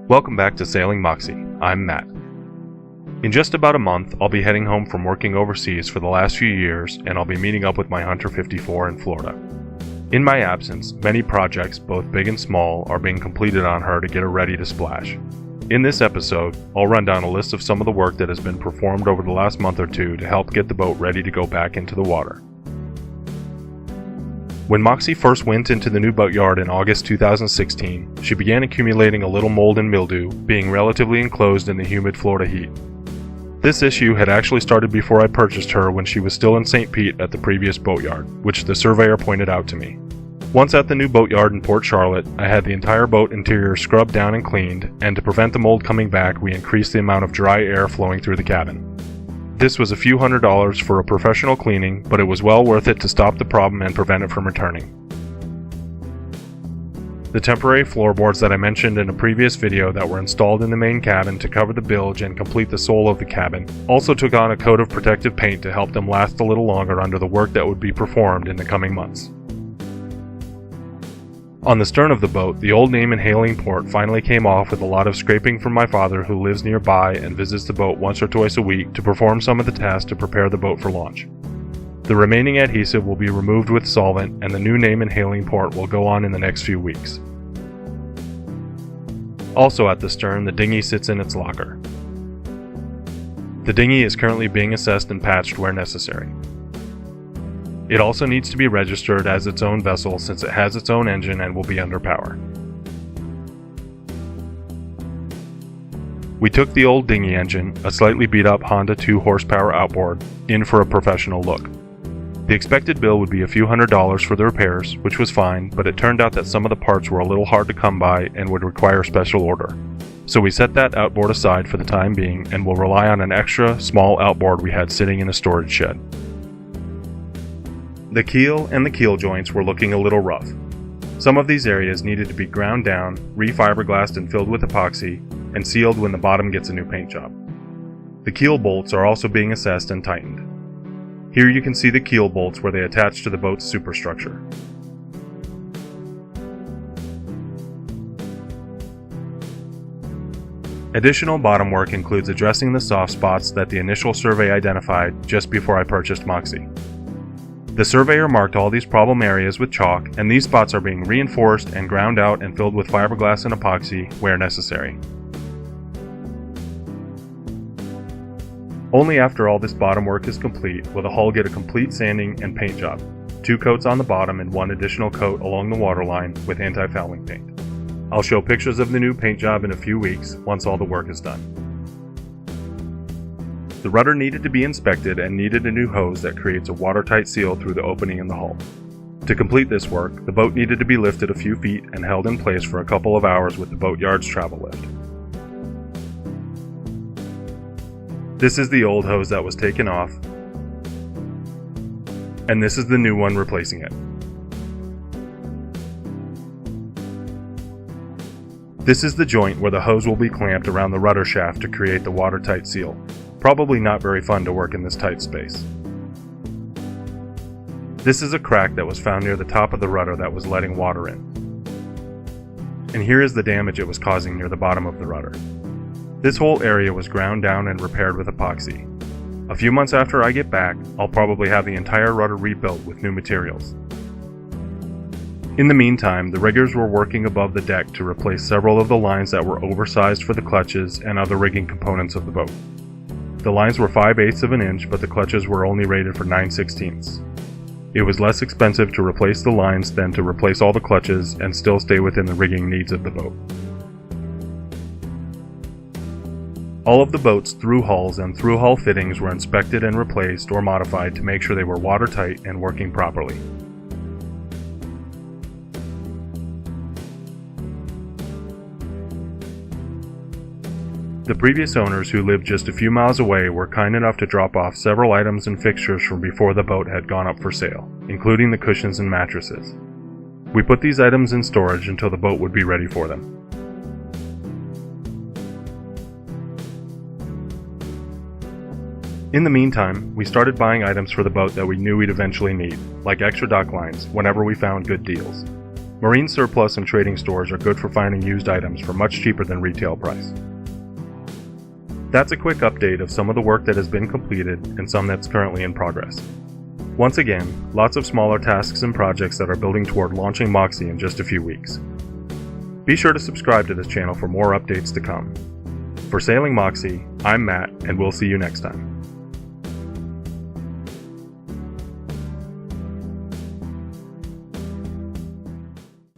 Welcome back to Sailing Moxie. I'm Matt. In just about a month, I'll be heading home from working overseas for the last few years, and I'll be meeting up with my Hunter 54 in Florida. In my absence, many projects, both big and small, are being completed on her to get her ready to splash. In this episode, I'll run down a list of some of the work that has been performed over the last month or two to help get the boat ready to go back into the water. When Moxie first went into the new boatyard in August 2016, she began accumulating a little mold and mildew, being relatively enclosed in the humid Florida heat. This issue had actually started before I purchased her when she was still in St. Pete at the previous boatyard, which the surveyor pointed out to me. Once at the new boatyard in Port Charlotte, I had the entire boat interior scrubbed down and cleaned, and to prevent the mold coming back, we increased the amount of dry air flowing through the cabin. This was a few $100s for a professional cleaning, but it was well worth it to stop the problem and prevent it from returning. The temporary floorboards that I mentioned in a previous video that were installed in the main cabin to cover the bilge and complete the sole of the cabin also took on a coat of protective paint to help them last a little longer under the work that would be performed in the coming months. On the stern of the boat, the old name and hailing port finally came off with a lot of scraping from my father, who lives nearby and visits the boat once or twice a week to perform some of the tasks to prepare the boat for launch. The remaining adhesive will be removed with solvent, and the new name and hailing port will go on in the next few weeks. Also at the stern, the dinghy sits in its locker. The dinghy is currently being assessed and patched where necessary. It also needs to be registered as its own vessel since it has its own engine and will be under power. We took the old dinghy engine, a slightly beat up Honda 2 horsepower outboard, in for a professional look. The expected bill would be a few $100s for the repairs, which was fine, but it turned out that some of the parts were a little hard to come by and would require special order. So we set that outboard aside for the time being and will rely on an extra small outboard we had sitting in a storage shed. The keel and the keel joints were looking a little rough. Some of these areas needed to be ground down, re-fiberglassed and filled with epoxy, and sealed when the bottom gets a new paint job. The keel bolts are also being assessed and tightened. Here you can see the keel bolts where they attach to the boat's superstructure. Additional bottom work includes addressing the soft spots that the initial survey identified just before I purchased Moxie. The surveyor marked all these problem areas with chalk, and these spots are being reinforced and ground out and filled with fiberglass and epoxy where necessary. Only after all this bottom work is complete will the hull get a complete sanding and paint job, 2 coats on the bottom and 1 additional coat along the waterline with anti-fouling paint. I'll show pictures of the new paint job in a few weeks once all the work is done. The rudder needed to be inspected and needed a new hose that creates a watertight seal through the opening in the hull. To complete this work, the boat needed to be lifted a few feet and held in place for a couple of hours with the boatyard's travel lift. This is the old hose that was taken off, and this is the new one replacing it. This is the joint where the hose will be clamped around the rudder shaft to create the watertight seal. Probably not very fun to work in this tight space. This is a crack that was found near the top of the rudder that was letting water in. And here is the damage it was causing near the bottom of the rudder. This whole area was ground down and repaired with epoxy. A few months after I get back, I'll probably have the entire rudder rebuilt with new materials. In the meantime, the riggers were working above the deck to replace several of the lines that were oversized for the clutches and other rigging components of the boat. The lines were 5/8 of an inch, but the clutches were only rated for 9/16. It was less expensive to replace the lines than to replace all the clutches and still stay within the rigging needs of the boat. All of the boat's through hulls and through hull fittings were inspected and replaced or modified to make sure they were watertight and working properly. The previous owners, who lived just a few miles away, were kind enough to drop off several items and fixtures from before the boat had gone up for sale, including the cushions and mattresses. We put these items in storage until the boat would be ready for them. In the meantime, we started buying items for the boat that we knew we'd eventually need, like extra dock lines, whenever we found good deals. Marine surplus and trading stores are good for finding used items for much cheaper than retail price. That's a quick update of some of the work that has been completed and some that's currently in progress. Once again, lots of smaller tasks and projects that are building toward launching Moxie in just a few weeks. Be sure to subscribe to this channel for more updates to come. For Sailing Moxie, I'm Matt, and we'll see you next time.